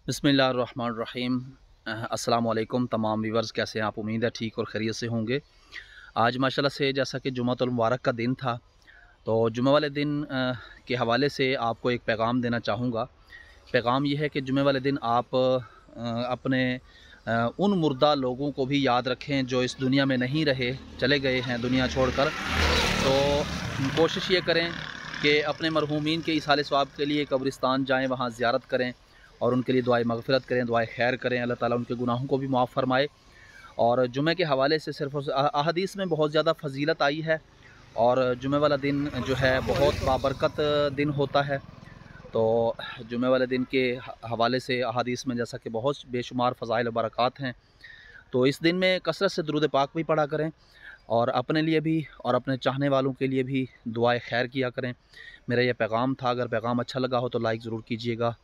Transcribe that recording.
बिस्मिल्लाहिर्रहमानिर्रहीम। अस्सलाम वालेकुम तमाम व्यूवर्स, कैसे हैं आप? उम्मीद है ठीक और खैरियत से होंगे। आज माशाल्लाह से जैसा कि जुम्मतुल मुबारक का दिन था, तो जुमे वाले दिन के हवाले से आपको एक पैगाम देना चाहूँगा। पैगाम ये है कि जुमे वाले दिन आप अपने उन मुर्दा लोगों को भी याद रखें जो इस दुनिया में नहीं रहे, चले गए हैं दुनिया छोड़कर। तो कोशिश ये करें कि अपने मरहूमीन के इसाले सवाब के लिए कब्रिस्तान जाएँ, वहाँ ज़ियारत करें और उनके लिए दुआए मग़फ़िरत करें, दुआए खैर करें। अल्लाह ताला उनके गुनाहों को भी माफ़ फ़रमाए। और जुमे के हवाले से सिर्फ़ अहादीस में बहुत ज़्यादा फ़जीलत आई है और जुमे वाला दिन जो है बहुत बाबरकत दिन होता है। तो जुमे वाले दिन के हवाले से अहादीस में जैसा कि बहुत बेशुमार फ़ज़ाइल व बरक़ात हैं, तो इस दिन में कसरत से दुरूद पाक भी पढ़ा करें और अपने लिए भी और अपने चाहने वालों के लिए भी दुआए खैर किया करें। मेरा यह पैगाम था। अगर पैगाम अच्छा लगा हो तो लाइक ज़रूर कीजिएगा।